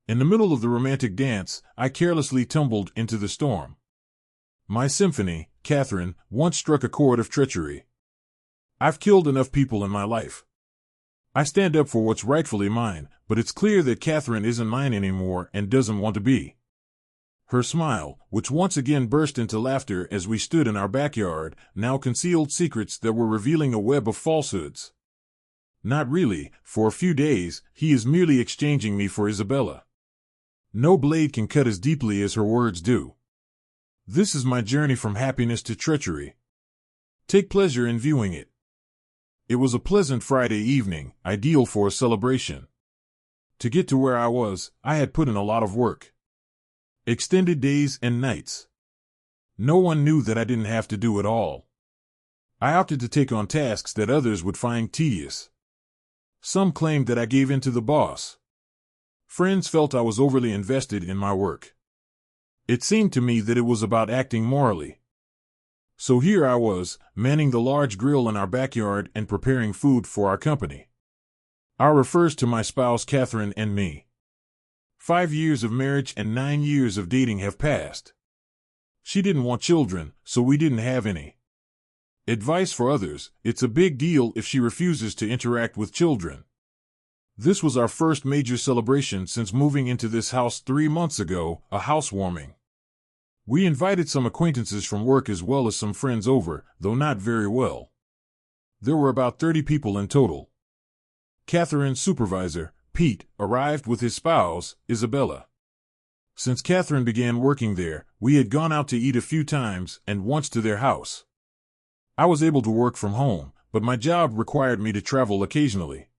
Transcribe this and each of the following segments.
In the middle of the romantic dance, I carelessly tumbled into the storm. My symphony, Catherine, once struck a chord of treachery. I've killed enough people in my life. I stand up for what's rightfully mine, but it's clear that Catherine isn't mine anymore and doesn't want to be. Her smile, which once again burst into laughter as we stood in our backyard, now concealed secrets that were revealing a web of falsehoods. Not really. For a few days, he is merely exchanging me for Isabella. No blade can cut as deeply as her words do. This is my journey from happiness to treachery. Take pleasure in viewing it. It was a pleasant Friday evening, ideal for a celebration. To get to where I was, I had put in a lot of work. Extended days and nights. No one knew that I didn't have to do it all. I opted to take on tasks that others would find tedious. Some claimed that I gave in to the boss. Friends felt I was overly invested in my work. It seemed to me that it was about acting morally. So here I was, manning the large grill in our backyard and preparing food for our company. I refers to my spouse Catherine and me. 5 years of marriage and 9 years of dating have passed. She didn't want children, so we didn't have any. Advice for others: it's a big deal if she refuses to interact with children. This was our first major celebration since moving into this house 3 months ago, a housewarming. We invited some acquaintances from work as well as some friends over, though not very well. There were about 30 people in total. Catherine's supervisor, Pete, arrived with his spouse, Isabella. Since Catherine began working there, we had gone out to eat a few times and once to their house. I was able to work from home, but my job required me to travel occasionally.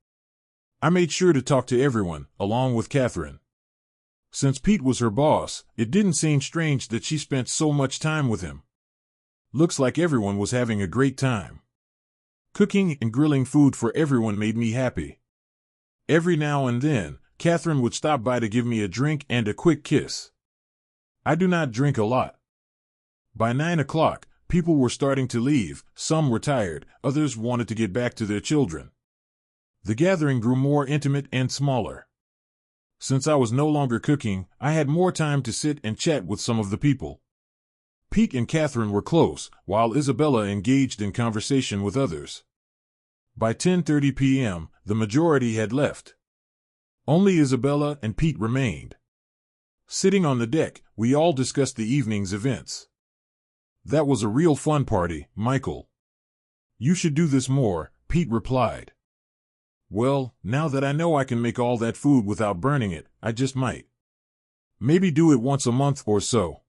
I made sure to talk to everyone, along with Catherine. Since Pete was her boss, it didn't seem strange that she spent so much time with him. Looks like everyone was having a great time. Cooking and grilling food for everyone made me happy. Every now and then, Catherine would stop by to give me a drink and a quick kiss. I do not drink a lot. By 9 o'clock, people were starting to leave. Some were tired, others wanted to get back to their children. The gathering grew more intimate and smaller. Since I was no longer cooking, I had more time to sit and chat with some of the people. Pete and Catherine were close, while Isabella engaged in conversation with others. By 10:30 p.m., the majority had left. Only Isabella and Pete remained. Sitting on the deck, we all discussed the evening's events. That was a real fun party, Michael. You should do this more, Pete replied. Well, now that I know I can make all that food without burning it, I just might. Maybe do it once a month or so.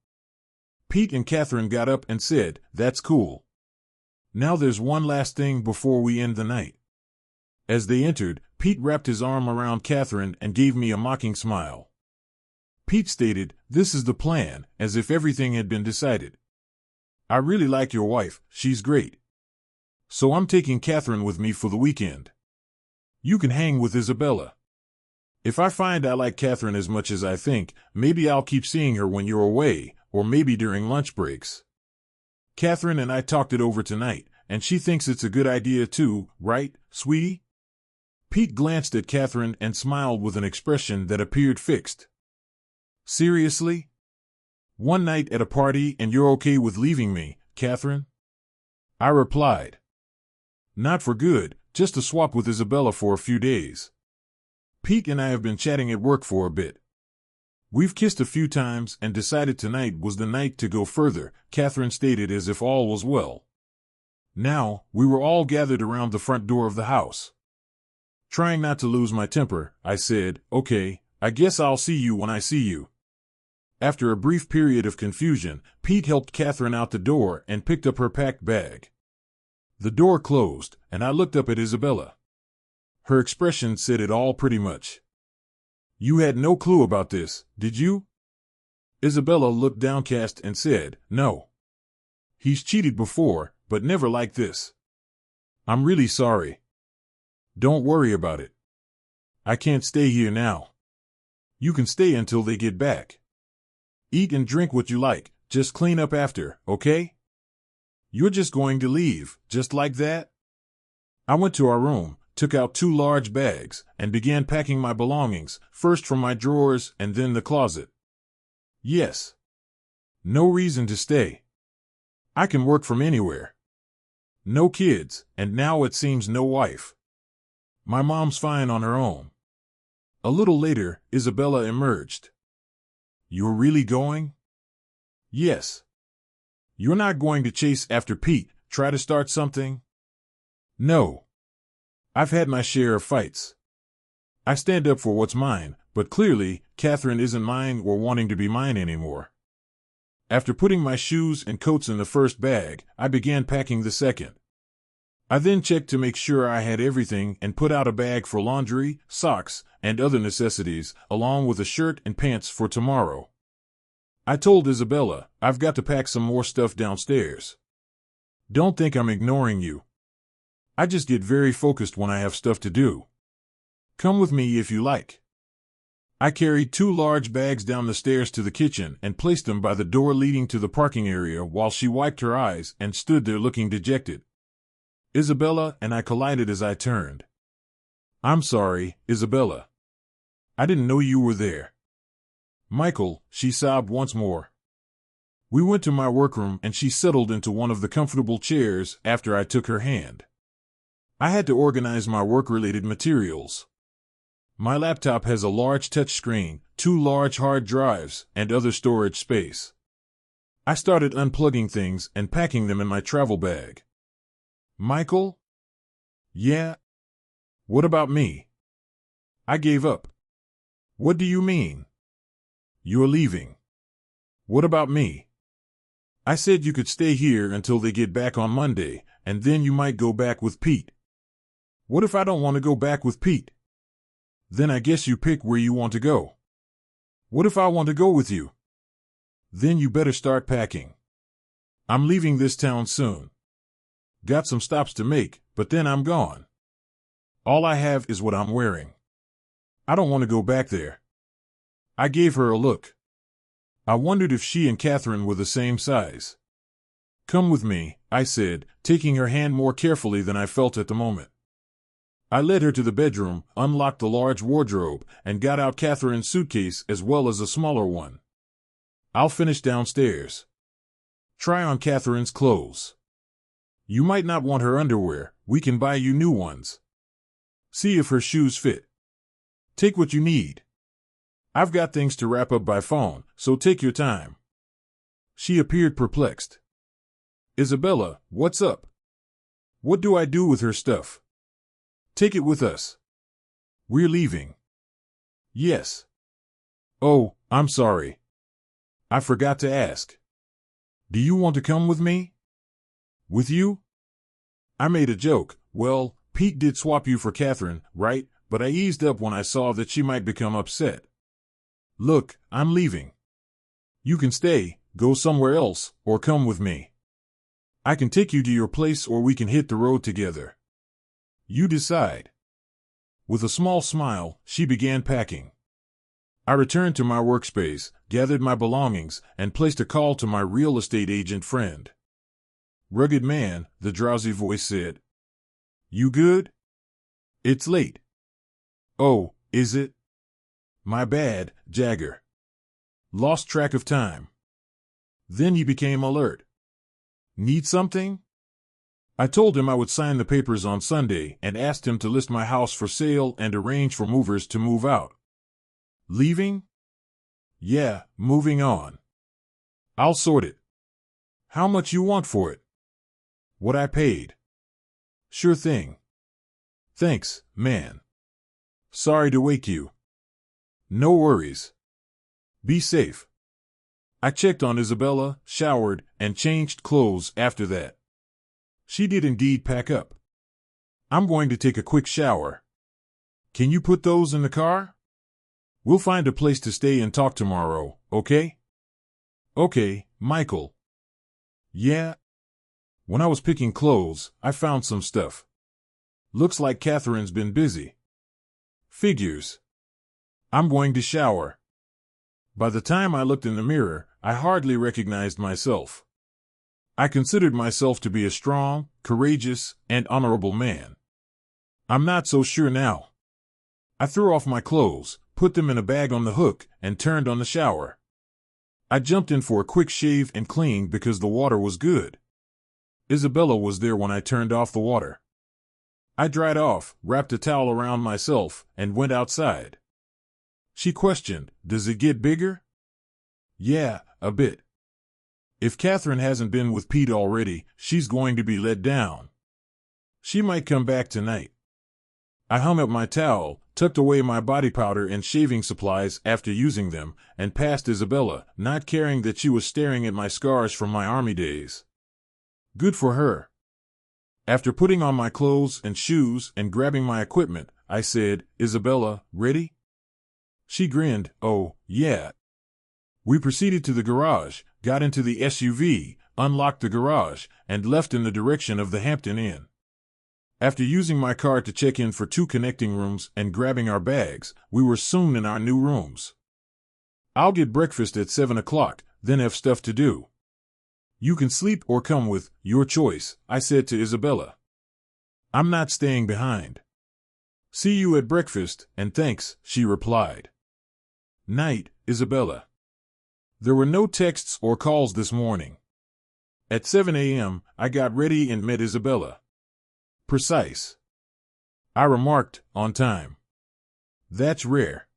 Pete and Catherine got up and said, "That's cool. Now there's one last thing before we end the night." As they entered, Pete wrapped his arm around Catherine and gave me a mocking smile. Pete stated, "This is the plan," as if everything had been decided. "I really like your wife, she's great. So I'm taking Catherine with me for the weekend. You can hang with Isabella. If I find I like Catherine as much as I think, maybe I'll keep seeing her when you're away, or maybe during lunch breaks. Catherine and I talked it over tonight, and she thinks it's a good idea too, right, sweetie?" Pete glanced at Catherine and smiled with an expression that appeared fixed. "Seriously? One night at a party and you're okay with leaving me, Catherine?" I replied. "Not for good, just to swap with Isabella for a few days. Pete and I have been chatting at work for a bit. We've kissed a few times and decided tonight was the night to go further," Catherine stated as if all was well. Now, we were all gathered around the front door of the house. Trying not to lose my temper, I said, "Okay, I guess I'll see you when I see you." After a brief period of confusion, Pete helped Catherine out the door and picked up her packed bag. The door closed, and I looked up at Isabella. Her expression said it all pretty much. "You had no clue about this, did you?" Isabella looked downcast and said, "No. He's cheated before, but never like this. I'm really sorry. Don't worry about it. I can't stay here now. You can stay until they get back. Eat and drink what you like, just clean up after, okay? You're just going to leave, just like that?" I went to our room, took out 2 large bags, and began packing my belongings, first from my drawers and then the closet. Yes. No reason to stay. I can work from anywhere. No kids, and now it seems no wife. My mom's fine on her own. A little later, Isabella emerged. You're really going? Yes. You're not going to chase after Pete, try to start something? No. I've had my share of fights. I stand up for what's mine, but clearly, Catherine isn't mine or wanting to be mine anymore. After putting my shoes and coats in the first bag, I began packing the second. I then checked to make sure I had everything and put out a bag for laundry, socks, and other necessities, along with a shirt and pants for tomorrow. I told Isabella, I've got to pack some more stuff downstairs. Don't think I'm ignoring you. I just get very focused when I have stuff to do. Come with me if you like. I carried 2 large bags down the stairs to the kitchen and placed them by the door leading to the parking area while she wiped her eyes and stood there looking dejected. Isabella and I collided as I turned. I'm sorry, Isabella. I didn't know you were there. Michael, she sobbed once more. We went to my workroom and she settled into one of the comfortable chairs after I took her hand. I had to organize my work-related materials. My laptop has a large touch screen, 2 large hard drives, and other storage space. I started unplugging things and packing them in my travel bag. Michael? Yeah? What about me? I gave up. What do you mean? You're leaving. What about me? I said you could stay here until they get back on Monday, and then you might go back with Pete. What if I don't want to go back with Pete? Then I guess you pick where you want to go. What if I want to go with you? Then you better start packing. I'm leaving this town soon. Got some stops to make, but then I'm gone. All I have is what I'm wearing. I don't want to go back there. I gave her a look. I wondered if she and Catherine were the same size. Come with me, I said, taking her hand more carefully than I felt at the moment. I led her to the bedroom, unlocked the large wardrobe, and got out Catherine's suitcase as well as a smaller one. I'll finish downstairs. Try on Catherine's clothes. You might not want her underwear, we can buy you new ones. See if her shoes fit. Take what you need. I've got things to wrap up by phone, so take your time. She appeared perplexed. Isabella, what's up? What do I do with her stuff? Take it with us. We're leaving. Yes. Oh, I'm sorry. I forgot to ask. Do you want to come with me? With you? I made a joke. Well, Pete did swap you for Catherine, right? But I eased up when I saw that she might become upset. Look, I'm leaving. You can stay, go somewhere else, or come with me. I can take you to your place or we can hit the road together. You decide. With a small smile, she began packing. I returned to my workspace, gathered my belongings, and placed a call to my real estate agent friend. Rugged man, the drowsy voice said. You good? It's late. Oh, is it? My bad, Jagger. Lost track of time. Then he became alert. Need something? I told him I would sign the papers on Sunday and asked him to list my house for sale and arrange for movers to move out. Leaving? Yeah, moving on. I'll sort it. How much you want for it? What I paid. Sure thing. Thanks, man. Sorry to wake you. No worries. Be safe. I checked on Isabella, showered, and changed clothes after that. She did indeed pack up. I'm going to take a quick shower. Can you put those in the car? We'll find a place to stay and talk tomorrow, okay? Okay, Michael. Yeah? When I was picking clothes, I found some stuff. Looks like Catherine's been busy. Figures. I'm going to shower. By the time I looked in the mirror, I hardly recognized myself. I considered myself to be a strong, courageous, and honorable man. I'm not so sure now. I threw off my clothes, put them in a bag on the hook, and turned on the shower. I jumped in for a quick shave and clean because the water was good. Isabella was there when I turned off the water. I dried off, wrapped a towel around myself, and went outside. She questioned, "Does it get bigger?" "Yeah, a bit. If Catherine hasn't been with Pete already, she's going to be let down. She might come back tonight." I hung up my towel, tucked away my body powder and shaving supplies after using them, and passed Isabella, not caring that she was staring at my scars from my army days. Good for her. After putting on my clothes and shoes and grabbing my equipment, I said, "Isabella, ready?" She grinned. "Oh, yeah." We proceeded to the garage, got into the SUV, unlocked the garage, and left in the direction of the Hampton Inn. After using my car to check in for 2 connecting rooms and grabbing our bags, we were soon in our new rooms. "I'll get breakfast at 7 o'clock, then have stuff to do. You can sleep or come with, your choice," I said to Isabella. "I'm not staying behind." "See you at breakfast, and thanks," she replied. Night, Isabella. There were no texts or calls this morning. At 7 a.m., I got ready and met Isabella. "Precise," I remarked, "on time." "That's rare."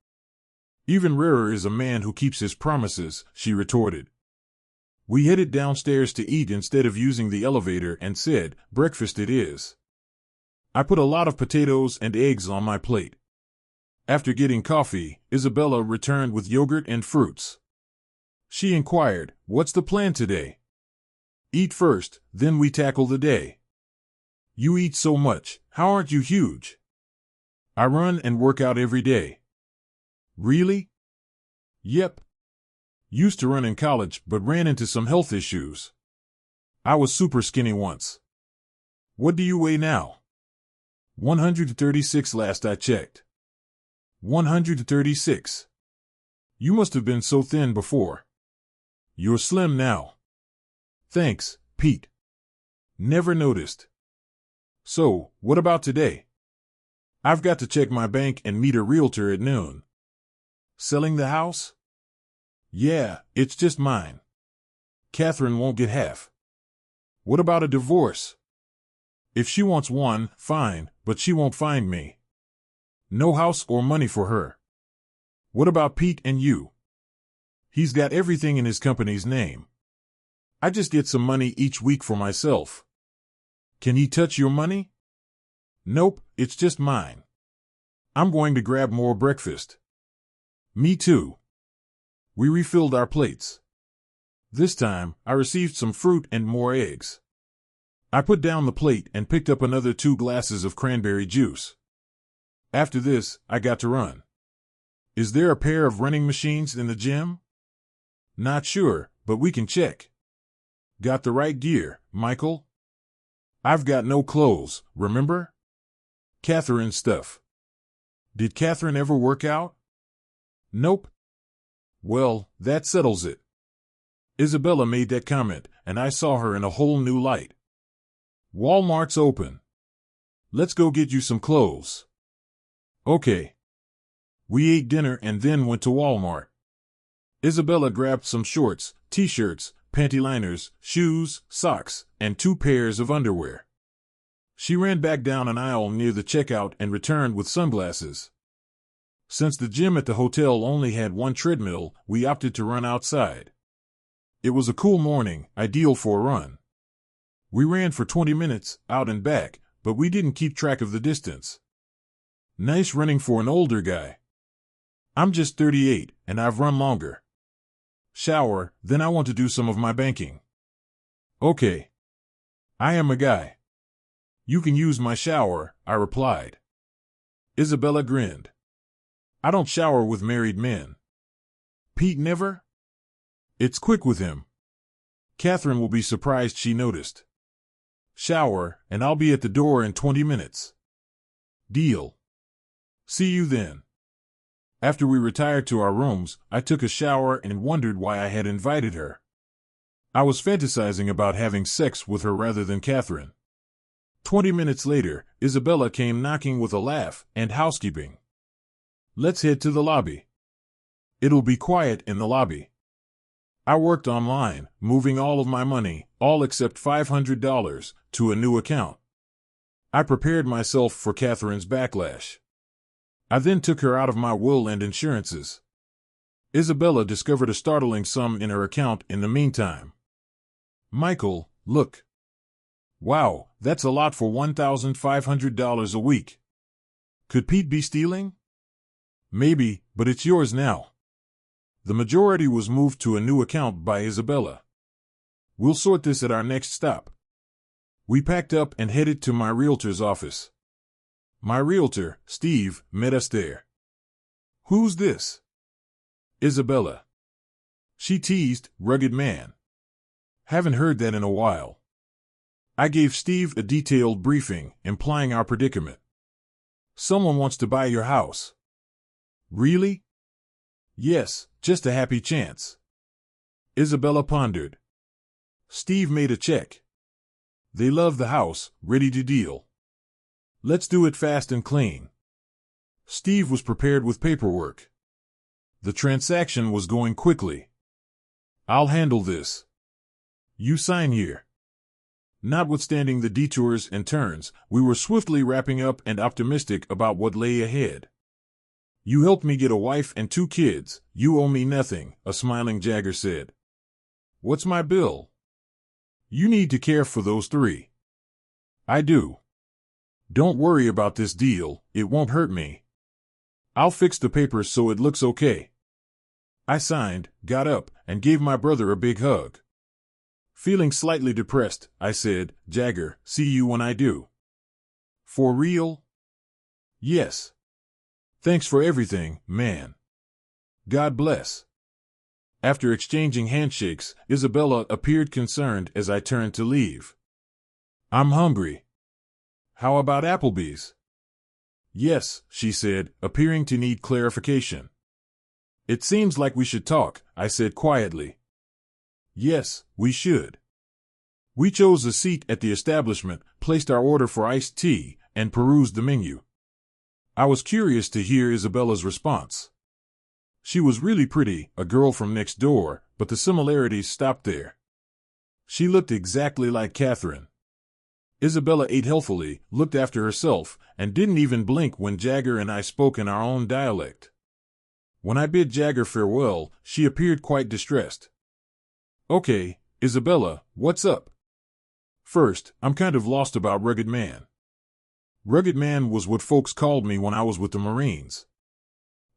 "Even rarer is a man who keeps his promises," she retorted. We headed downstairs to eat instead of using the elevator and said, "Breakfast it is." I put a lot of potatoes and eggs on my plate. After getting coffee, Isabella returned with yogurt and fruits. She inquired, "What's the plan today?" "Eat first, then we tackle the day." "You eat so much, how aren't you huge?" "I run and work out every day." "Really?" "Yep. Used to run in college but ran into some health issues. I was super skinny once." "What do you weigh now?" 136 last I checked." 136. You must have been so thin before. You're slim now." "Thanks, Pete. Never noticed." "So, what about today?" "I've got to check my bank and meet a realtor at noon." "Selling the house?" "Yeah, it's just mine. Catherine won't get half." "What about a divorce?" "If she wants one, fine, but she won't find me. No house or money for her." "What about Pete and you?" "He's got everything in his company's name. I just get some money each week for myself." "Can he touch your money?" "Nope, it's just mine. I'm going to grab more breakfast." "Me too." We refilled our plates. This time, I received some fruit and more eggs. I put down the plate and picked up another 2 glasses of cranberry juice. After this, I got to run. "Is there a pair of running machines in the gym?" "Not sure, but we can check." "Got the right gear, Michael?" "I've got no clothes, remember? Catherine stuff." "Did Catherine ever work out?" "Nope." "Well, that settles it." Isabella made that comment, and I saw her in a whole new light. "Walmart's open. Let's go get you some clothes." "Okay." We ate dinner and then went to Walmart. Isabella grabbed some shorts, t-shirts, panty liners, shoes, socks, and 2 pairs of underwear. She ran back down an aisle near the checkout and returned with sunglasses. Since the gym at the hotel only had 1 treadmill, we opted to run outside. It was a cool morning, ideal for a run. We ran for 20 minutes, out and back, but we didn't keep track of the distance. Nice running for an older guy. I'm just 38, and I've run longer. Shower, then I want to do some of my banking. Okay. I am a guy. You can use my shower, I replied. Isabella grinned. I don't shower with married men. Pete never? It's quick with him. Catherine will be surprised she noticed. Shower, and I'll be at the door in 20 minutes. Deal. See you then. After we retired to our rooms, I took a shower and wondered why I had invited her. I was fantasizing about having sex with her rather than Catherine. 20 minutes later, Isabella came knocking with a laugh and housekeeping. Let's head to the lobby. It'll be quiet in the lobby. I worked online, moving all of my money, all except $500, to a new account. I prepared myself for Catherine's backlash. I then took her out of my will and insurances. Isabella discovered a startling sum in her account in the meantime. Michael, look. Wow, that's a lot for $1,500 a week. Could Pete be stealing? Maybe, but it's yours now. The majority was moved to a new account by Isabella. We'll sort this at our next stop. We packed up and headed to my realtor's office. My realtor, Steve, met us there. Who's this? Isabella. She teased, rugged man. Haven't heard that in a while. I gave Steve a detailed briefing, implying our predicament. Someone wants to buy your house. Really? Yes, just a happy chance. Isabella pondered. Steve made a check. They love the house, ready to deal. Let's do it fast and clean. Steve was prepared with paperwork. The transaction was going quickly. I'll handle this. You sign here. Notwithstanding the detours and turns, we were swiftly wrapping up and optimistic about what lay ahead. You helped me get a wife and 2 kids. You owe me nothing, a smiling Jagger said. What's my bill? You need to care for those 3. I do. Don't worry about this deal, it won't hurt me. I'll fix the papers so it looks okay. I signed, got up, and gave my brother a big hug. Feeling slightly depressed, I said, Jagger, see you when I do. For real? Yes. Thanks for everything, man. God bless. After exchanging handshakes, Isabella appeared concerned as I turned to leave. I'm hungry. How about Applebee's? Yes, she said, appearing to need clarification. It seems like we should talk, I said quietly. Yes, we should. We chose a seat at the establishment, placed our order for iced tea, and perused the menu. I was curious to hear Isabella's response. She was really pretty, a girl from next door, but the similarities stopped there. She looked exactly like Catherine. Isabella ate healthily, looked after herself, and didn't even blink when Jagger and I spoke in our own dialect. When I bid Jagger farewell, she appeared quite distressed. Okay, Isabella, what's up? First, I'm kind of lost about Rugged Man. Rugged Man was what folks called me when I was with the Marines.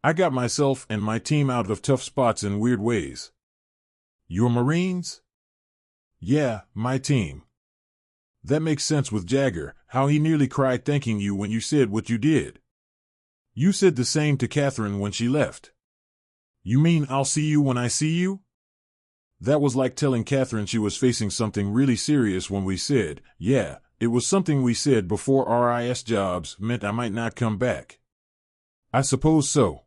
I got myself and my team out of tough spots in weird ways. Your Marines? Yeah, my team. That makes sense with Jagger, how he nearly cried thanking you when you said what you did. You said the same to Catherine when she left. You mean I'll see you when I see you? That was like telling Catherine she was facing something really serious when we said, yeah, it was something we said before RIS jobs meant I might not come back. I suppose so.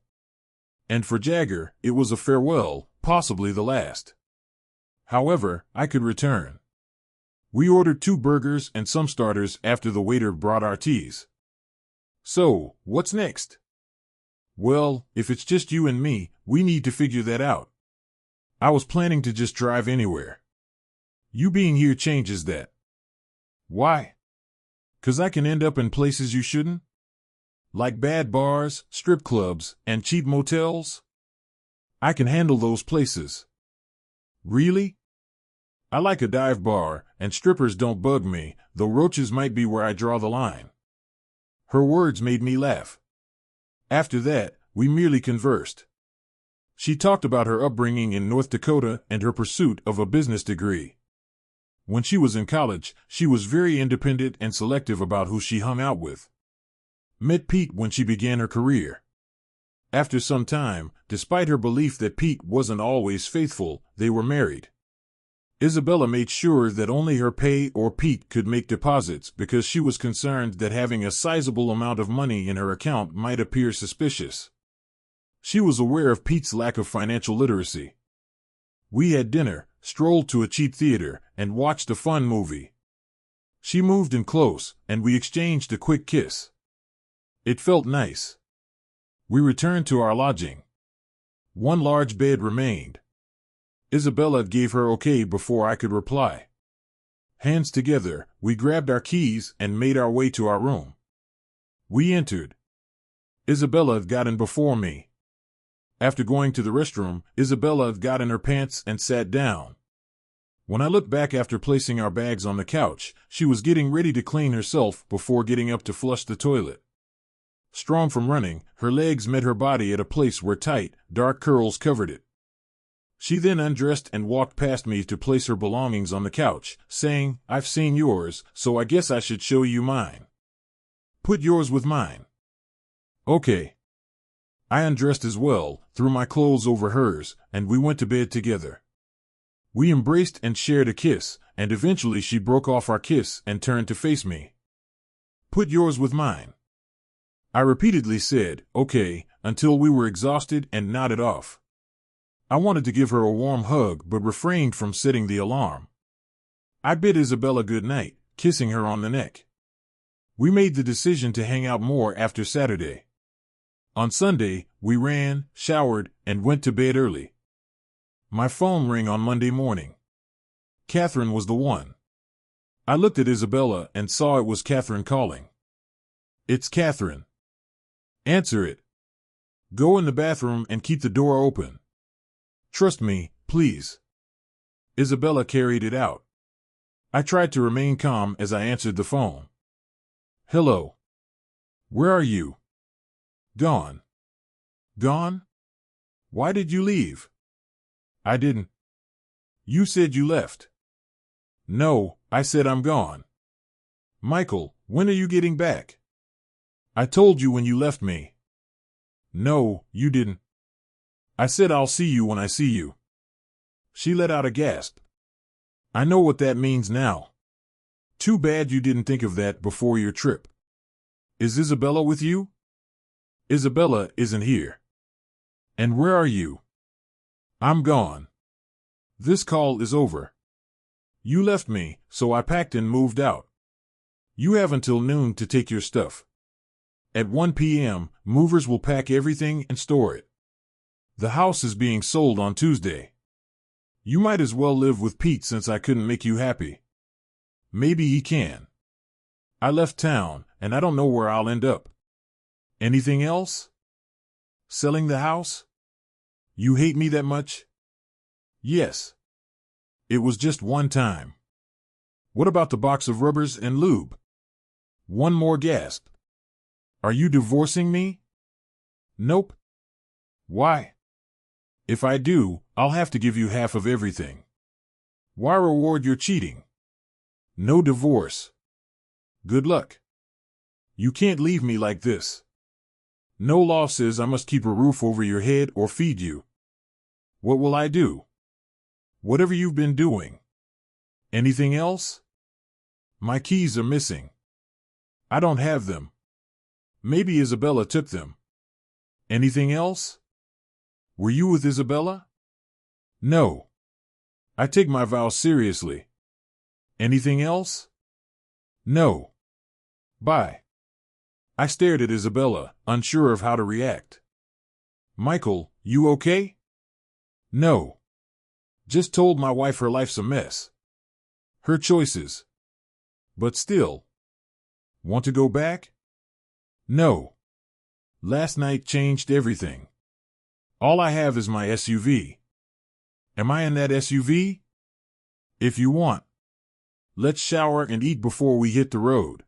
And for Jagger, it was a farewell, possibly the last. However, I could return. We ordered 2 burgers and some starters after the waiter brought our teas. So, what's next? Well, if it's just you and me, we need to figure that out. I was planning to just drive anywhere. You being here changes that. Why? 'Cause I can end up in places you shouldn't? Like bad bars, strip clubs, and cheap motels? I can handle those places. Really? I like a dive bar, and strippers don't bug me, though roaches might be where I draw the line. Her words made me laugh. After that, we merely conversed. She talked about her upbringing in North Dakota and her pursuit of a business degree. When she was in college, she was very independent and selective about who she hung out with. Met Pete when she began her career. After some time, despite her belief that Pete wasn't always faithful, they were married. Isabella made sure that only her pay or Pete could make deposits because she was concerned that having a sizable amount of money in her account might appear suspicious. She was aware of Pete's lack of financial literacy. We had dinner, strolled to a cheap theater, and watched a fun movie. She moved in close, and we exchanged a quick kiss. It felt nice. We returned to our lodging. One large bed remained. Isabella gave her okay before I could reply. Hands together, we grabbed our keys and made our way to our room. We entered. Isabella got in before me. After going to the restroom, Isabella got in her pants and sat down. When I looked back after placing our bags on the couch, she was getting ready to clean herself before getting up to flush the toilet. Strong from running, her legs met her body at a place where tight, dark curls covered it. She then undressed and walked past me to place her belongings on the couch, saying, "I've seen yours, so I guess I should show you mine. Put yours with mine." Okay. I undressed as well, threw my clothes over hers, and we went to bed together. We embraced and shared a kiss, and eventually she broke off our kiss and turned to face me. "Put yours with mine." I repeatedly said, "Okay," until we were exhausted and nodded off. I wanted to give her a warm hug but refrained from setting the alarm. I bid Isabella good night, kissing her on the neck. We made the decision to hang out more after Saturday. On Sunday, we ran, showered, and went to bed early. My phone rang on Monday morning. Catherine was the one. I looked at Isabella and saw it was Catherine calling. "It's Catherine." "Answer it. Go in the bathroom and keep the door open. Trust me, please." Isabella carried it out. I tried to remain calm as I answered the phone. "Hello. Where are you?" "Gone." "Gone? Why did you leave?" "I didn't." "You said you left." "No, I said I'm gone." "Michael, when are you getting back?" "I told you when you left me." "No, you didn't." "I said I'll see you when I see you." She let out a gasp. "I know what that means now. Too bad you didn't think of that before your trip. Is Isabella with you?" "Isabella isn't here." "And where are you?" "I'm gone. This call is over. You left me, so I packed and moved out. You have until noon to take your stuff. At 1 p.m., movers will pack everything and store it. The house is being sold on Tuesday. You might as well live with Pete since I couldn't make you happy. Maybe he can. I left town, and I don't know where I'll end up. Anything else? Selling the house? You hate me that much?" "Yes. It was just one time." "What about the box of rubbers and lube?" One more gasp. "Are you divorcing me?" "Nope." "Why?" "If I do, I'll have to give you half of everything." "Why reward your cheating?" "No divorce." "Good luck. You can't leave me like this. No law says I must keep a roof over your head or feed you. What will I do?" "Whatever you've been doing." "Anything else?" "My keys are missing." "I don't have them." "Maybe Isabella took them." "Anything else?" "Were you with Isabella?" "No. I take my vows seriously." "Anything else?" "No. Bye." I stared at Isabella, unsure of how to react. "Michael, you okay?" "No. Just told my wife her life's a mess. Her choices. But still. Want to go back?" "No. Last night changed everything. All I have is my SUV. Am I in that SUV?" "If you want. Let's shower and eat before we hit the road."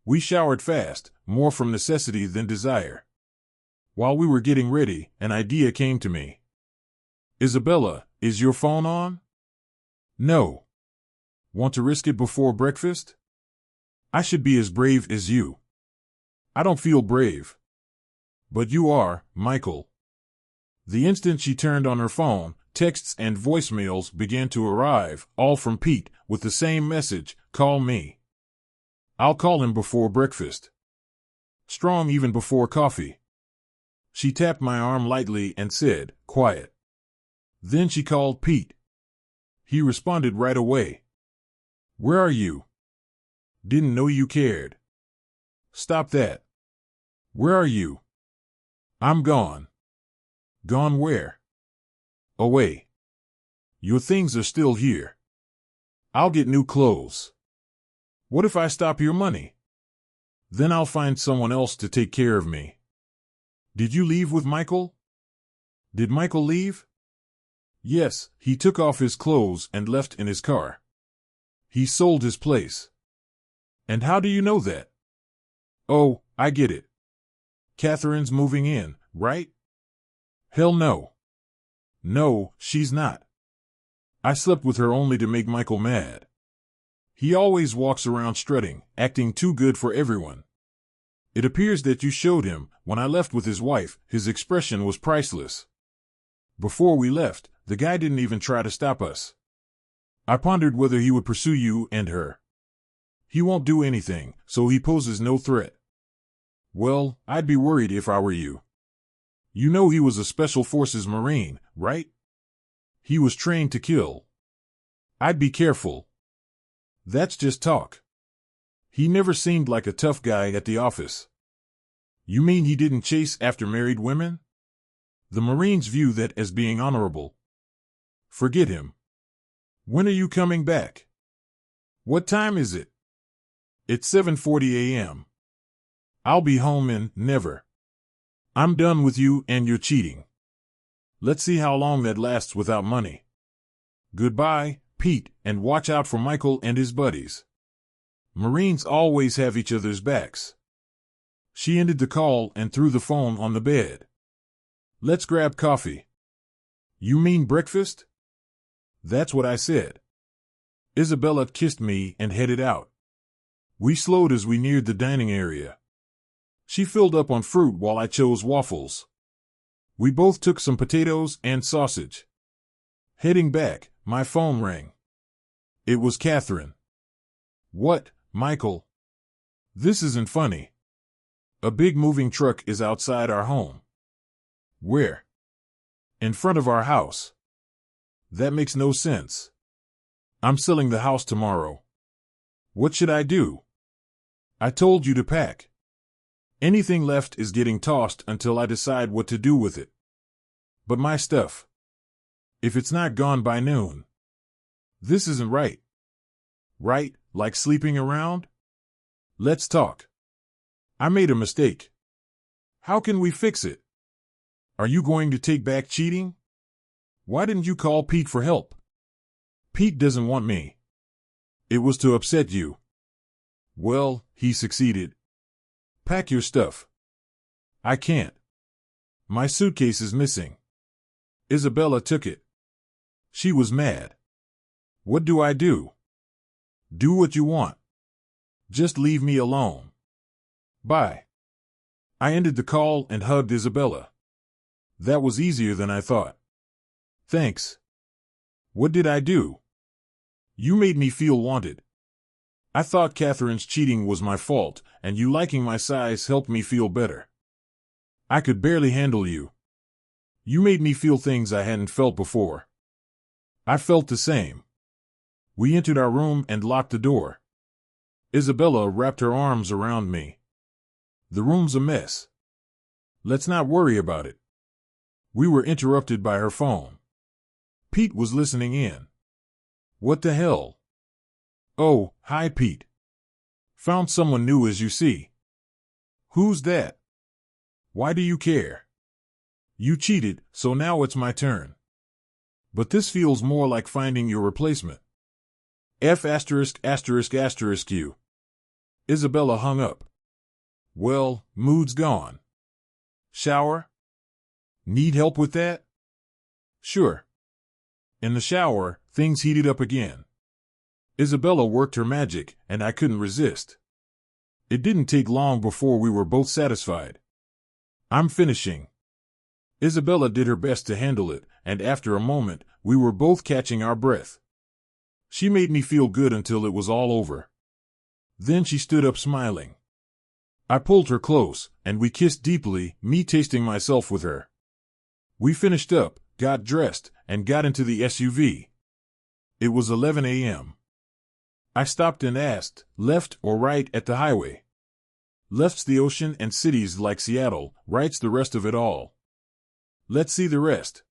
We showered fast, more from necessity than desire. While we were getting ready, an idea came to me. "Isabella, is your phone on?" "No." "Want to risk it before breakfast?" "I should be as brave as you." "I don't feel brave." "But you are, Michael." The instant she turned on her phone, texts and voicemails began to arrive, all from Pete, with the same message, "Call me. I'll call him before breakfast. Strong even before coffee." She tapped my arm lightly and said, "Quiet." Then she called Pete. He responded right away. "Where are you?" Didn't know you cared. Stop that. Where are you? I'm gone. Gone where? Away. Your things are still here. I'll get new clothes. What if I stop your money? Then I'll find someone else to take care of me. Did you leave with Michael? Did Michael leave? Yes, he took off his clothes and left in his car. He sold his place. And how do you know that? Oh, I get it. Catherine's moving in, right? Hell no. No, she's not. I slept with her only to make Michael mad. He always walks around strutting, acting too good for everyone. It appears that you showed him, when I left with his wife, his expression was priceless. Before we left, the guy didn't even try to stop us. I pondered whether he would pursue you and her. He won't do anything, so he poses no threat. Well, I'd be worried if I were you. You know he was a Special Forces Marine, right? He was trained to kill. I'd be careful. That's just talk. He never seemed like a tough guy at the office. You mean he didn't chase after married women? The Marines view that as being honorable. Forget him. When are you coming back? What time is it? It's 7:40 a.m. I'll be home in never. I'm done with you and your cheating. Let's see how long that lasts without money. Goodbye, Pete, and watch out for Michael and his buddies. Marines always have each other's backs. She ended the call and threw the phone on the bed. Let's grab coffee. You mean breakfast? That's what I said. Isabella kissed me and headed out. We slowed as we neared the dining area. She filled up on fruit while I chose waffles. We both took some potatoes and sausage. Heading back, my phone rang. It was Catherine. What, Michael? This isn't funny. A big moving truck is outside our home. Where? In front of our house. That makes no sense. I'm selling the house tomorrow. What should I do? I told you to pack. Anything left is getting tossed until I decide what to do with it. But my stuff. If it's not gone by noon. This isn't right. Right, like sleeping around? Let's talk. I made a mistake. How can we fix it? Are you going to take back cheating? Why didn't you call Pete for help? Pete doesn't want me. It was to upset you. Well, he succeeded. Pack your stuff. I can't. My suitcase is missing. Isabella took it. She was mad. What do I do? Do what you want. Just leave me alone. Bye. I ended the call and hugged Isabella. That was easier than I thought. Thanks. What did I do? You made me feel wanted. I thought Catherine's cheating was my fault, and you liking my size helped me feel better. I could barely handle you. You made me feel things I hadn't felt before. I felt the same. We entered our room and locked the door. Isabella wrapped her arms around me. The room's a mess. Let's not worry about it. We were interrupted by her phone. Pete was listening in. What the hell? Oh, hi Pete. Found someone new as you see. Who's that? Why do you care? You cheated, so now it's my turn. But this feels more like finding your replacement. F*********. Isabella hung up. Well, mood's gone. Shower? Need help with that? Sure. In the shower, things heated up again. Isabella worked her magic, and I couldn't resist. It didn't take long before we were both satisfied. I'm finishing. Isabella did her best to handle it, and after a moment, we were both catching our breath. She made me feel good until it was all over. Then she stood up smiling. I pulled her close, and we kissed deeply, me tasting myself with her. We finished up, got dressed, and got into the SUV. It was 11 a.m. I stopped and asked, left or right at the highway? Left's the ocean and cities like Seattle, right's the rest of it all. Let's see the rest.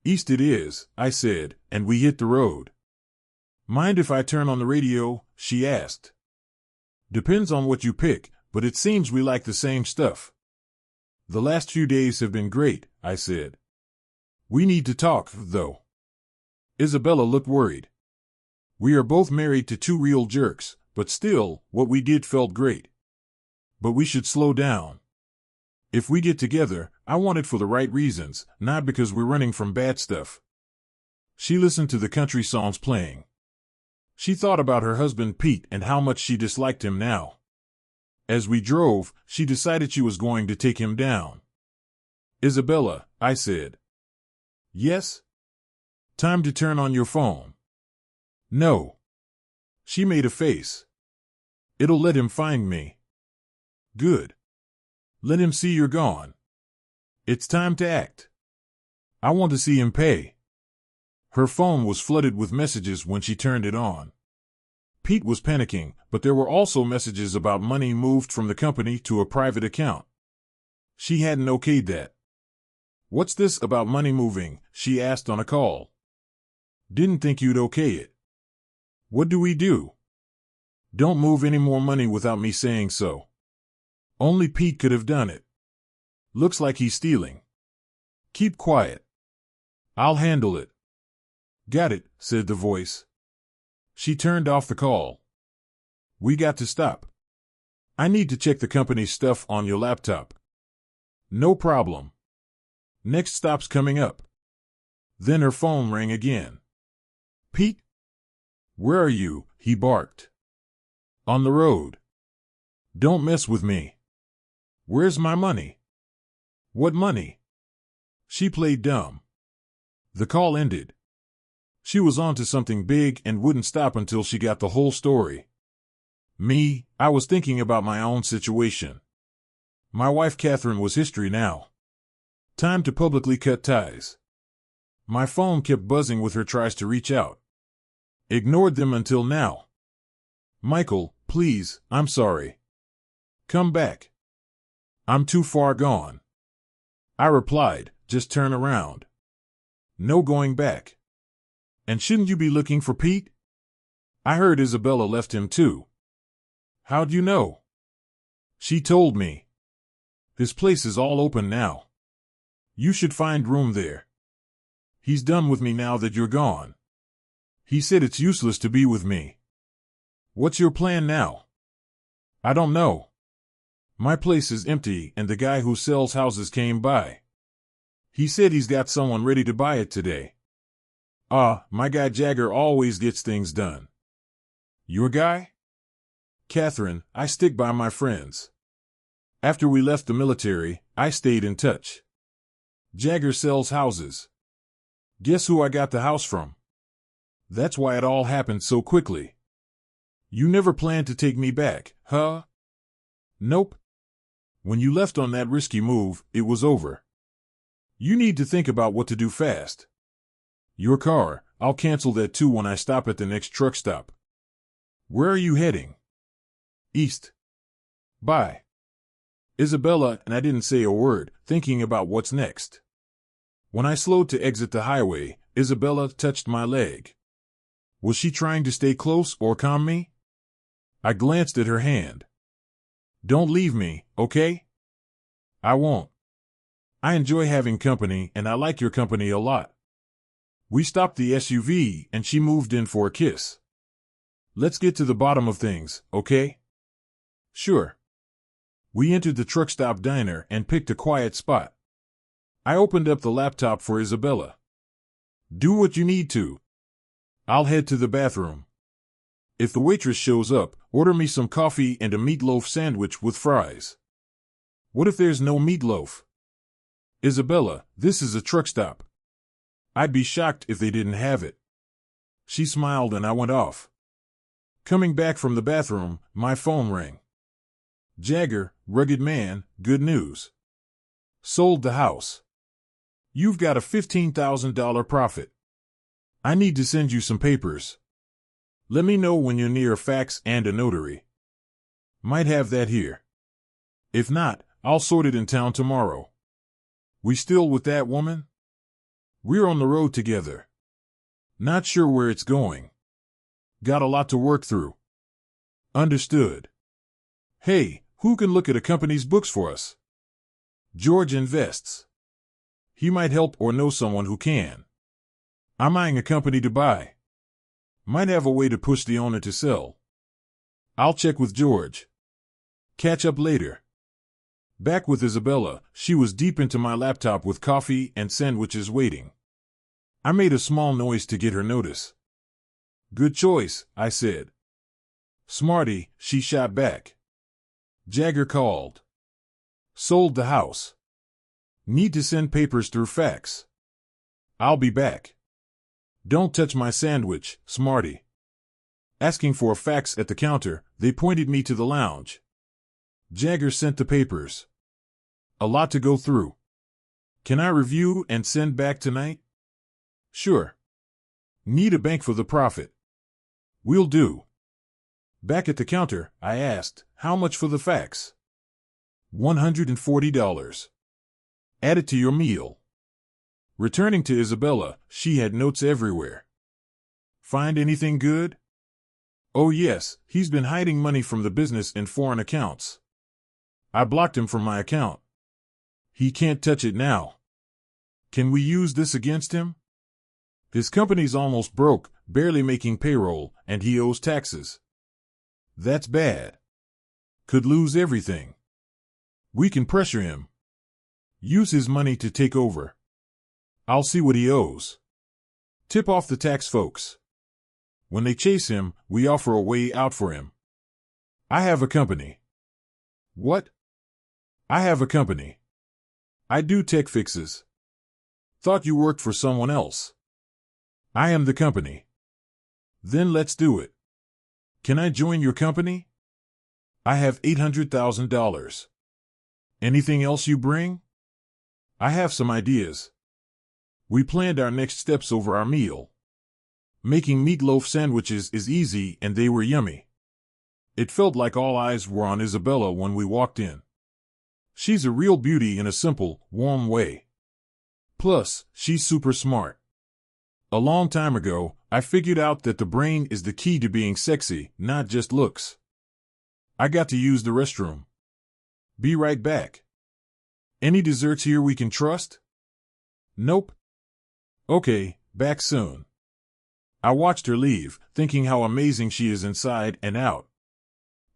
East it is, I said, and we hit the road. Mind if I turn on the radio? She asked. Depends on what you pick, but it seems we like the same stuff. The last few days have been great, I said. We need to talk, though. Isabella looked worried. We are both married to two real jerks, but still, what we did felt great. But we should slow down. If we get together, I want it for the right reasons, not because we're running from bad stuff. She listened to the country songs playing. She thought about her husband Pete and how much she disliked him now. As we drove, she decided she was going to take him down. Isabella, I said. Yes? Time to turn on your phone. No. She made a face. It'll let him find me. Good. Let him see you're gone. It's time to act. I want to see him pay. Her phone was flooded with messages when she turned it on. Pete was panicking, but there were also messages about money moved from the company to a private account. She hadn't okayed that. What's this about money moving? She asked on a call. Didn't think you'd okay it. What do we do? Don't move any more money without me saying so. Only Pete could have done it. Looks like he's stealing. Keep quiet. I'll handle it. Got it, said the voice. She turned off the call. We got to stop. I need to check the company's stuff on your laptop. No problem. Next stop's coming up. Then her phone rang again. Pete? Where are you? He barked. On the road. Don't mess with me. Where's my money? What money? She played dumb. The call ended. She was on to something big and wouldn't stop until she got the whole story. Me, I was thinking about my own situation. My wife Catherine was history now. Time to publicly cut ties. My phone kept buzzing with her tries to reach out. Ignored them until now. Michael, please, I'm sorry. Come back. I'm too far gone. I replied, just turn around. No going back. And shouldn't you be looking for Pete? I heard Isabella left him too. How'd you know? She told me. His place is all open now. You should find room there. He's done with me now that you're gone. He said it's useless to be with me. What's your plan now? I don't know. My place is empty and the guy who sells houses came by. He said he's got someone ready to buy it today. My guy Jagger always gets things done. Your guy? Catherine, I stick by my friends. After we left the military, I stayed in touch. Jagger sells houses. Guess who I got the house from? That's why it all happened so quickly. You never planned to take me back, huh? Nope. When you left on that risky move, it was over. You need to think about what to do fast. Your car, I'll cancel that too when I stop at the next truck stop. Where are you heading? East. Bye. Isabella and I didn't say a word, thinking about what's next. When I slowed to exit the highway, Isabella touched my leg. Was she trying to stay close or calm me? I glanced at her hand. Don't leave me, okay? I won't. I enjoy having company and I like your company a lot. We stopped the SUV and she moved in for a kiss. Let's get to the bottom of things, okay? Sure. We entered the truck stop diner and picked a quiet spot. I opened up the laptop for Isabella. Do what you need to. I'll head to the bathroom. If the waitress shows up, order me some coffee and a meatloaf sandwich with fries. What if there's no meatloaf? Isabella, this is a truck stop. I'd be shocked if they didn't have it. She smiled and I went off. Coming back from the bathroom, my phone rang. Jagger, rugged man, good news. Sold the house. You've got a $15,000 profit. I need to send you some papers. Let me know when you're near a fax and a notary. Might have that here. If not, I'll sort it in town tomorrow. We still with that woman? We're on the road together. Not sure where it's going. Got a lot to work through. Understood. Hey, who can look at a company's books for us? George invests. He might help or know someone who can. I'm eyeing a company to buy. Might have a way to push the owner to sell. I'll check with George. Catch up later. Back with Isabella, she was deep into my laptop with coffee and sandwiches waiting. I made a small noise to get her notice. Good choice, I said. Smarty, she shot back. Jagger called. Sold the house. Need to send papers through fax. I'll be back. Don't touch my sandwich, Smarty. Asking for a fax at the counter, they pointed me to the lounge. Jagger sent the papers. A lot to go through. Can I review and send back tonight? Sure. Need a bank for the profit. Will do. Back at the counter, I asked, how much for the fax? $140. Add it to your meal. Returning to Isabella, she had notes everywhere. Find anything good? Oh yes, he's been hiding money from the business in foreign accounts. I blocked him from my account. He can't touch it now. Can we use this against him? His company's almost broke, barely making payroll, and he owes taxes. That's bad. Could lose everything. We can pressure him. Use his money to take over. I'll see what he owes. Tip off the tax folks. When they chase him, we offer a way out for him. I have a company. What? I have a company. I do tech fixes. Thought you worked for someone else. I am the company. Then let's do it. Can I join your company? I have $800,000. Anything else you bring? I have some ideas. We planned our next steps over our meal. Making meatloaf sandwiches is easy and they were yummy. It felt like all eyes were on Isabella when we walked in. She's a real beauty in a simple, warm way. Plus, she's super smart. A long time ago, I figured out that the brain is the key to being sexy, not just looks. I got to use the restroom. Be right back. Any desserts here we can trust? Nope. Okay, back soon. I watched her leave, thinking how amazing she is inside and out.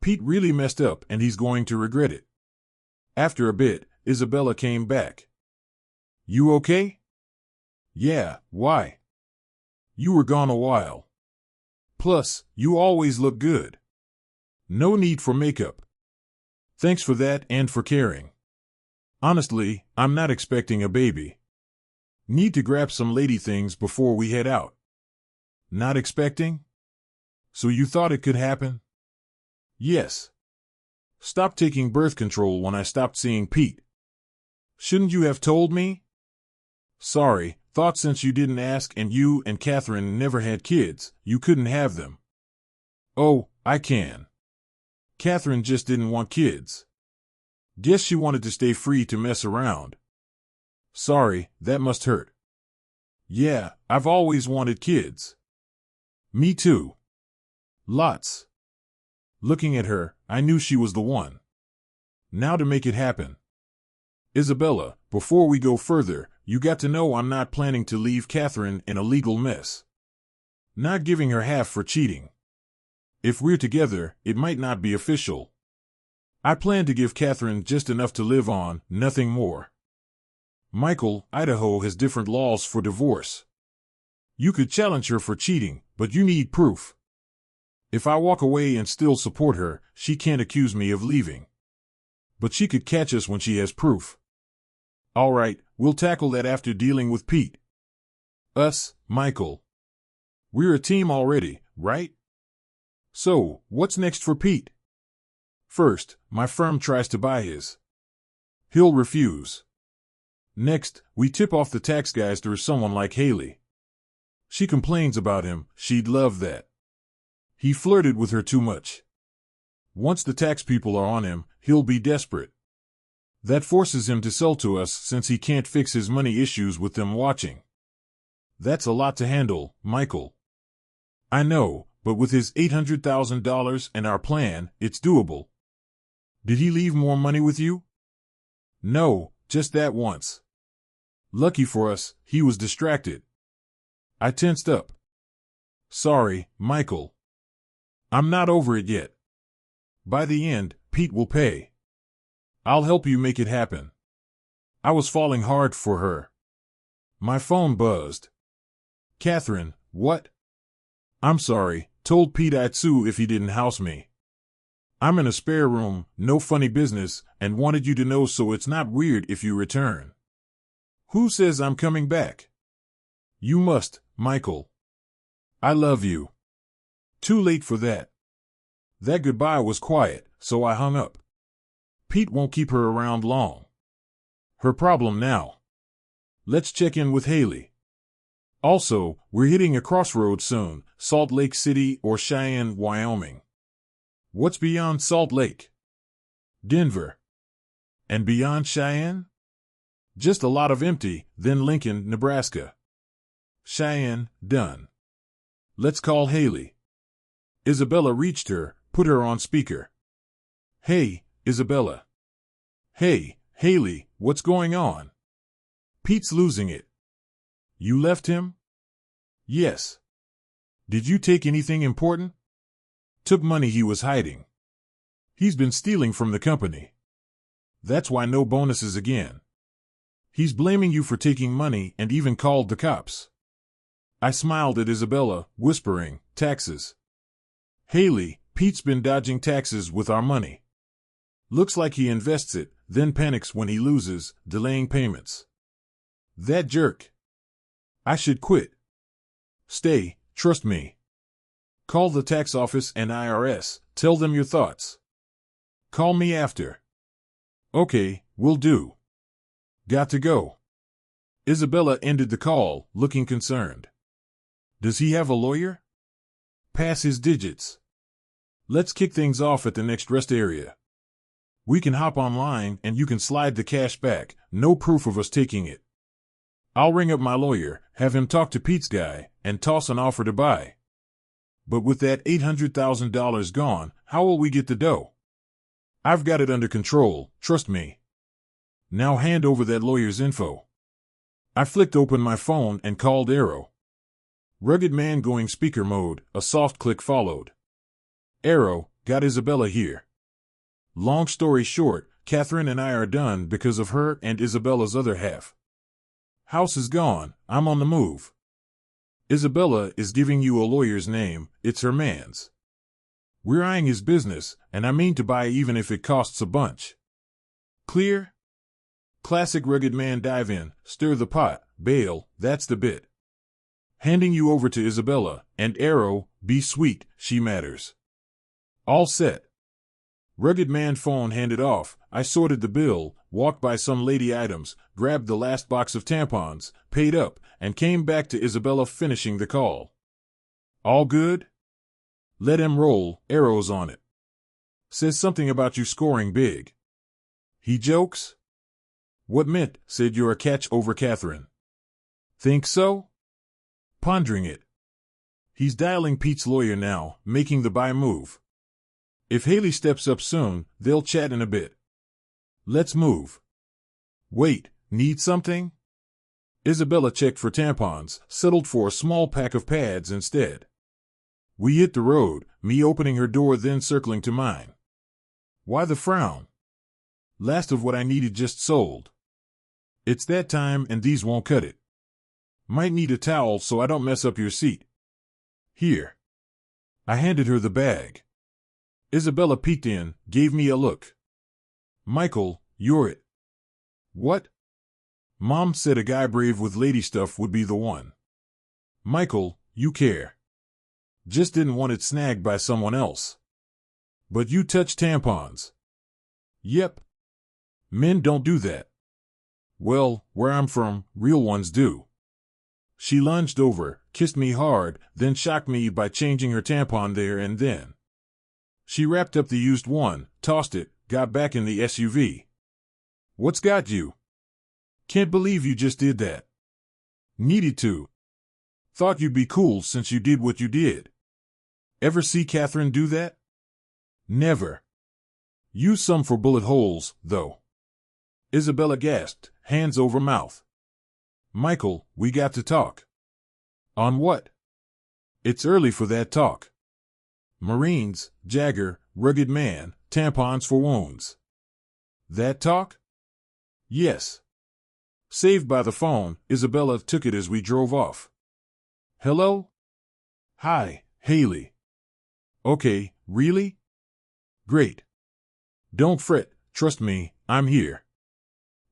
Pete really messed up and he's going to regret it. After a bit, Isabella came back. You okay? Yeah, why? You were gone a while. Plus, you always look good. No need for makeup. Thanks for that and for caring. Honestly, I'm not expecting a baby. Need to grab some lady things before we head out. Not expecting? So you thought it could happen? Yes. Stopped taking birth control when I stopped seeing Pete. Shouldn't you have told me? Sorry, thought since you didn't ask and you and Catherine never had kids, you couldn't have them. Oh, I can. Catherine just didn't want kids. Guess she wanted to stay free to mess around. Sorry, that must hurt. Yeah, I've always wanted kids. Me too. Lots. Looking at her, I knew she was the one. Now to make it happen. Isabella, before we go further, you got to know I'm not planning to leave Catherine in a legal mess. Not giving her half for cheating. If we're together, it might not be official. I plan to give Catherine just enough to live on, nothing more. Michael, Idaho has different laws for divorce. You could challenge her for cheating, but you need proof. If I walk away and still support her, she can't accuse me of leaving. But she could catch us when she has proof. All right, we'll tackle that after dealing with Pete. Us, Michael. We're a team already, right? So, what's next for Pete? First, my firm tries to buy his. He'll refuse. Next, we tip off the tax guys through someone like Haley. She complains about him, she'd love that. He flirted with her too much. Once the tax people are on him, he'll be desperate. That forces him to sell to us since he can't fix his money issues with them watching. That's a lot to handle, Michael. I know, but with his $800,000 and our plan, it's doable. Did he leave more money with you? No, just that once. Lucky for us, he was distracted. I tensed up. Sorry, Michael. I'm not over it yet. By the end, Pete will pay. I'll help you make it happen. I was falling hard for her. My phone buzzed. Catherine, what? I'm sorry, told Pete I'd sue if he didn't house me. I'm in a spare room, no funny business, and wanted you to know so it's not weird if you return. Who says I'm coming back? You must, Michael. I love you. Too late for that. That goodbye was quiet, so I hung up. Pete won't keep her around long. Her problem now. Let's check in with Haley. Also, we're hitting a crossroads soon, Salt Lake City or Cheyenne, Wyoming. What's beyond Salt Lake? Denver. And beyond Cheyenne? Just a lot of empty, then Lincoln, Nebraska. Cheyenne, done. Let's call Haley. Isabella reached her, put her on speaker. Hey, Isabella. Hey, Haley, what's going on? Pete's losing it. You left him? Yes. Did you take anything important? Took money he was hiding. He's been stealing from the company. That's why no bonuses again. He's blaming you for taking money and even called the cops. I smiled at Isabella, whispering, taxes. Haley, Pete's been dodging taxes with our money. Looks like he invests it, then panics when he loses, delaying payments. That jerk. I should quit. Stay, trust me. Call the tax office and IRS, tell them your thoughts. Call me after. Okay, will do. Got to go. Isabella ended the call, looking concerned. Does he have a lawyer? Pass his digits. Let's kick things off at the next rest area. We can hop online and you can slide the cash back, no proof of us taking it. I'll ring up my lawyer, have him talk to Pete's guy, and toss an offer to buy. But with that $800,000 gone, how will we get the dough? I've got it under control, trust me. Now hand over that lawyer's info. I flicked open my phone and called Arrow. Rugged man going speaker mode, a soft click followed. Arrow, got Isabella here. Long story short, Catherine and I are done because of her and Isabella's other half. House is gone, I'm on the move. Isabella is giving you a lawyer's name, it's her man's. We're eyeing his business, and I mean to buy even if it costs a bunch. Clear? Classic rugged man dive in, stir the pot, bail, that's the bit. Handing you over to Isabella, and Arrow, be sweet, she matters. All set. Rugged man phone handed off, I sorted the bill, walked by some lady items, grabbed the last box of tampons, paid up, and came back to Isabella finishing the call. All good? Let him roll, Arrow's on it. Says something about you scoring big. He jokes? What meant, said you're a catch over Catherine. Think so? Pondering it. He's dialing Pete's lawyer now, making the buy move. If Haley steps up soon, they'll chat in a bit. Let's move. Wait, need something? Isabella checked for tampons, settled for a small pack of pads instead. We hit the road, me opening her door then circling to mine. Why the frown? Last of what I needed just sold. It's that time and these won't cut it. Might need a towel so I don't mess up your seat. Here. I handed her the bag. Isabella peeked in, gave me a look. Michael, you're it. What? Mom said a guy brave with lady stuff would be the one. Michael, you care. Just didn't want it snagged by someone else. But you touch tampons. Yep. Men don't do that. Well, where I'm from, real ones do. She lunged over, kissed me hard, then shocked me by changing her tampon there and then. She wrapped up the used one, tossed it, got back in the SUV. What's got you? Can't believe you just did that. Needed to. Thought you'd be cool since you did what you did. Ever see Catherine do that? Never. Use some for bullet holes, though. Isabella gasped, hands over mouth. Michael, we got to talk. On what? It's early for that talk. Marines, Jagger, rugged man, tampons for wounds. That talk? Yes. Saved by the phone, Isabella took it as we drove off. Hello? Hi, Haley. Okay, really? Great. Don't fret, trust me, I'm here.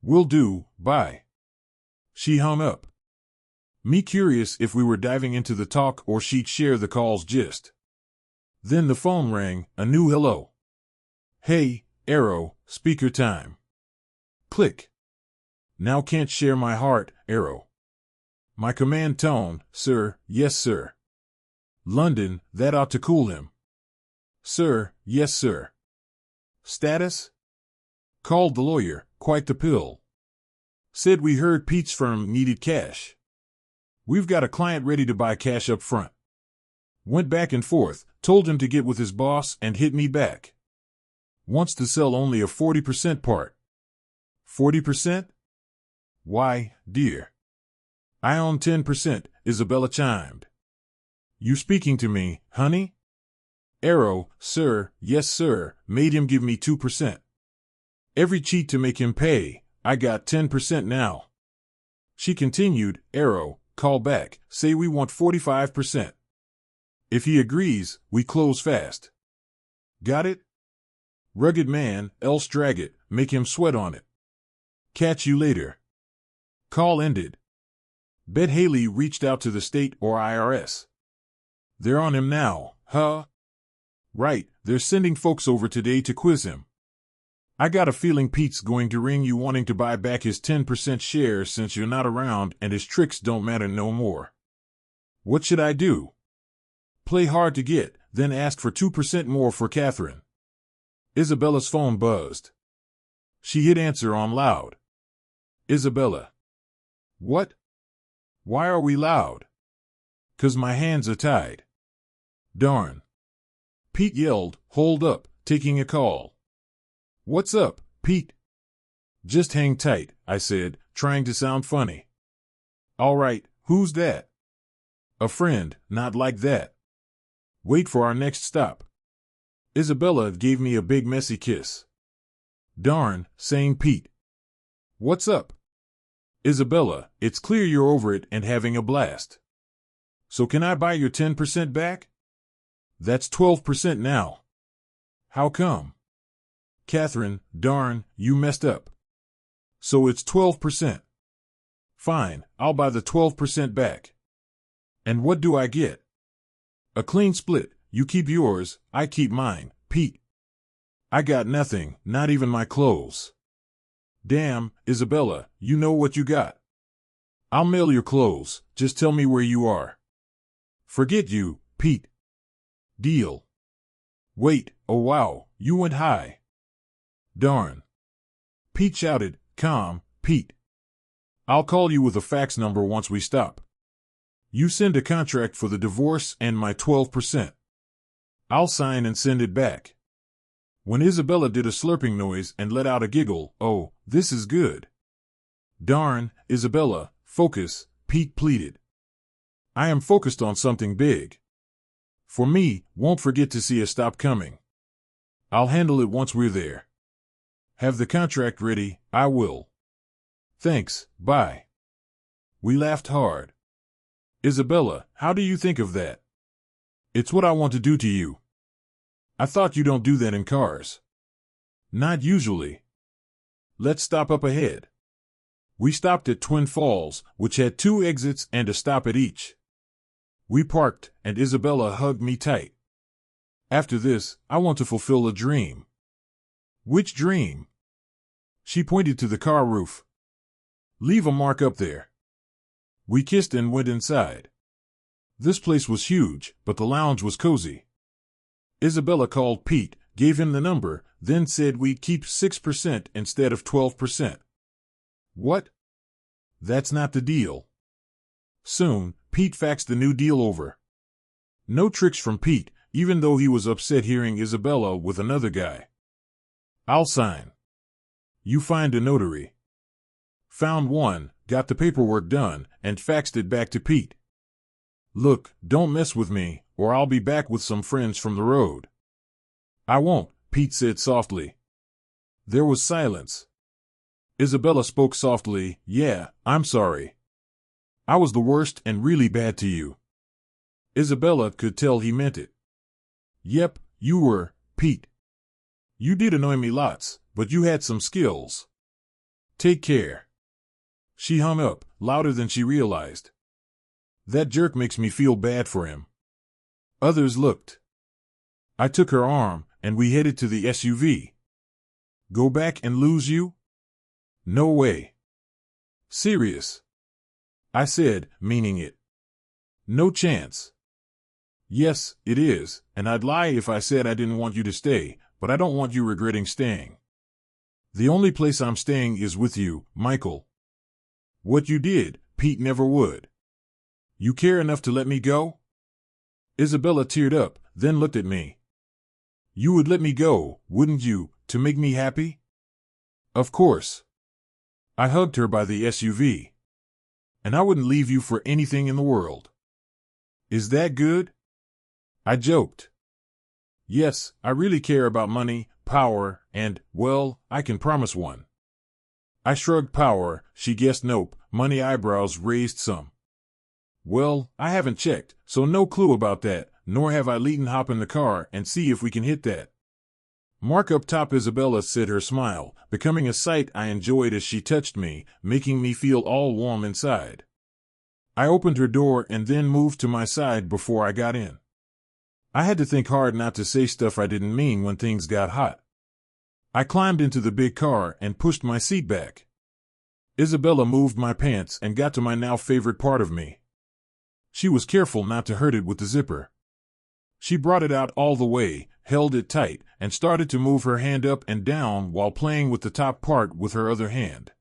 Will do, bye. She hung up. Me curious if we were diving into the talk or she'd share the call's gist. Then the phone rang, a new hello. Hey, Arrow, speaker time. Click. Now can't share my heart, Arrow. My command tone, sir, yes sir. London, that ought to cool him. Sir, yes sir. Status? Called the lawyer, quite the pill. Said we heard Pete's firm needed cash. We've got a client ready to buy cash up front. Went back and forth, told him to get with his boss and hit me back. Wants to sell only a 40% part. 40%? Why, dear. I own 10%, Isabella chimed. You speaking to me, honey? Arrow, sir, yes sir, made him give me 2%. Every cheat to make him pay, I got 10% now. She continued, Arrow, call back, say we want 45%. If he agrees, we close fast. Got it? Rugged man, else drag it, make him sweat on it. Catch you later. Call ended. Bet Haley reached out to the state or IRS. They're on him now, huh? Right, they're sending folks over today to quiz him. I got a feeling Pete's going to ring you wanting to buy back his 10% share since you're not around and his tricks don't matter no more. What should I do? Play hard to get, then ask for 2% more for Catherine. Isabella's phone buzzed. She hit answer on loud. Isabella. What? Why are we loud? 'Cause my hands are tied. Darn. Pete yelled, hold up, taking a call. What's up, Pete? Just hang tight, I said, trying to sound funny. All right, who's that? A friend, not like that. Wait for our next stop. Isabella gave me a big messy kiss. Darn, saying Pete. What's up? Isabella, it's clear you're over it and having a blast. So can I buy your 10% back? That's 12% now. How come? Catherine, darn, you messed up. So it's 12%. Fine, I'll buy the 12% back. And what do I get? A clean split, you keep yours, I keep mine, Pete. I got nothing, not even my clothes. Damn, Isabella, you know what you got. I'll mail your clothes, just tell me where you are. Forget you, Pete. Deal. Wait, oh wow, you went high. Darn. Pete shouted, calm, Pete. I'll call you with a fax number once we stop. You send a contract for the divorce and my 12%. I'll sign and send it back. When Isabella did a slurping noise and let out a giggle, oh, this is good. Darn, Isabella, focus, Pete pleaded. I am focused on something big. For me, won't forget to see a stop coming. I'll handle it once we're there. Have the contract ready, I will. Thanks, bye. We laughed hard. Isabella, how do you think of that? It's what I want to do to you. I thought you don't do that in cars. Not usually. Let's stop up ahead. We stopped at Twin Falls, which had 2 exits and a stop at each. We parked, and Isabella hugged me tight. After this, I want to fulfill a dream. Which dream? She pointed to the car roof. Leave a mark up there. We kissed and went inside. This place was huge, but the lounge was cozy. Isabella called Pete, gave him the number, then said we'd keep 6% instead of 12%. What? That's not the deal. Soon, Pete faxed the new deal over. No tricks from Pete, even though he was upset hearing Isabella with another guy. I'll sign. You find a notary. Found one, got the paperwork done, and faxed it back to Pete. Look, don't mess with me, or I'll be back with some friends from the road. I won't, Pete said softly. There was silence. Isabella spoke softly, yeah, I'm sorry. I was the worst and really bad to you. Isabella could tell he meant it. Yep, you were, Pete. You did annoy me lots, but you had some skills. Take care. She hung up, louder than she realized. That jerk makes me feel bad for him. Others looked. I took her arm, and we headed to the SUV. Go back and lose you? No way. Serious. I said, meaning it. No chance. Yes, it is, and I'd lie if I said I didn't want you to stay, but I don't want you regretting staying. The only place I'm staying is with you, Michael. What you did, Pete never would. You care enough to let me go? Isabella teared up, then looked at me. You would let me go, wouldn't you, to make me happy? Of course. I hugged her by the SUV. And I wouldn't leave you for anything in the world. Is that good? I joked. Yes, I really care about money, power, and, well, I can promise one. I shrugged. Power, she guessed. Nope. Money. Eyebrows raised some. Well, I haven't checked, so no clue about that, nor have I. Leighton, hop in the car and see if we can hit that. Mark up top. Isabella said, her smile becoming a sight I enjoyed as she touched me, making me feel all warm inside. I opened her door and then moved to my side before I got in. I had to think hard not to say stuff I didn't mean when things got hot. I climbed into the big car and pushed my seat back. Isabella moved my pants and got to my now favorite part of me. She was careful not to hurt it with the zipper. She brought it out all the way, held it tight, and started to move her hand up and down while playing with the top part with her other hand.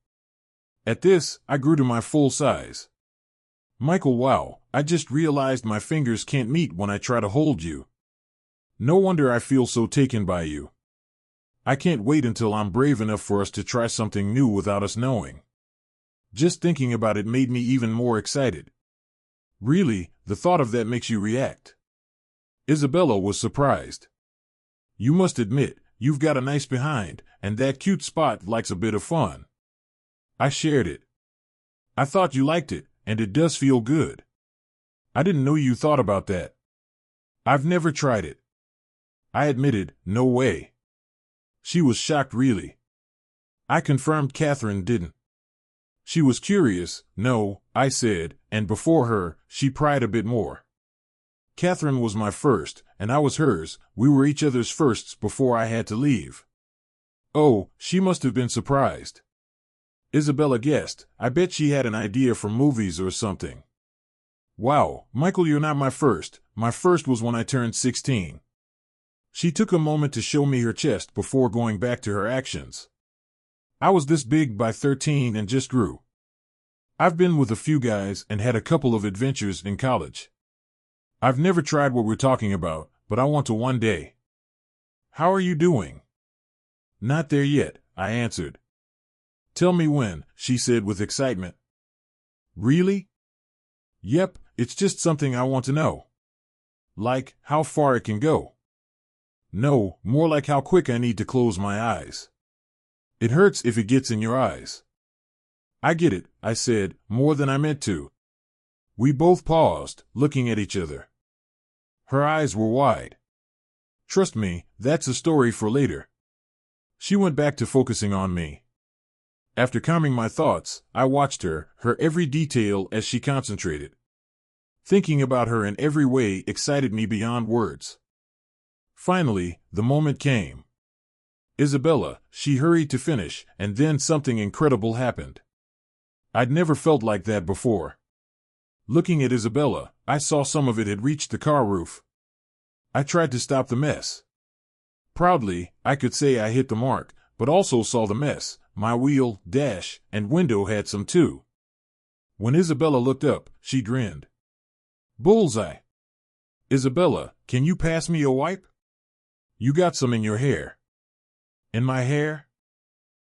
At this, I grew to my full size. Michael, wow, I just realized my fingers can't meet when I try to hold you. No wonder I feel so taken by you. I can't wait until I'm brave enough for us to try something new without us knowing. Just thinking about it made me even more excited. Really, the thought of that makes you react. Isabella was surprised. You must admit, you've got a nice behind, and that cute spot likes a bit of fun. I shared it. I thought you liked it, and it does feel good. I didn't know you thought about that. I've never tried it. I admitted, no way. She was shocked, really. I confirmed Catherine didn't. She was curious. No, I said, and before her, she pried a bit more. Catherine was my first, and I was hers. We were each other's firsts before I had to leave. Oh, she must have been surprised. Isabella guessed. I bet she had an idea from movies or something. Wow, Michael, you're not my first. My first was when I turned 16. She took a moment to show me her chest before going back to her actions. I was this big by 13 and just grew. I've been with a few guys and had a couple of adventures in college. I've never tried what we're talking about, but I want to one day. How are you doing? Not there yet, I answered. Tell me when, she said with excitement. Really? Yep, it's just something I want to know. Like, how far it can go. No, more like how quick I need to close my eyes. It hurts if it gets in your eyes. I get it, I said, more than I meant to. We both paused, looking at each other. Her eyes were wide. Trust me, that's a story for later. She went back to focusing on me. After calming my thoughts, I watched her every detail as she concentrated. Thinking about her in every way excited me beyond words. Finally, the moment came. Isabella, she hurried to finish, and then something incredible happened. I'd never felt like that before. Looking at Isabella, I saw some of it had reached the car roof. I tried to stop the mess. Proudly, I could say I hit the mark, but also saw the mess. My wheel, dash, and window had some too. When Isabella looked up, she grinned. Bullseye. Isabella, can you pass me a wipe? You got some in your hair. In my hair?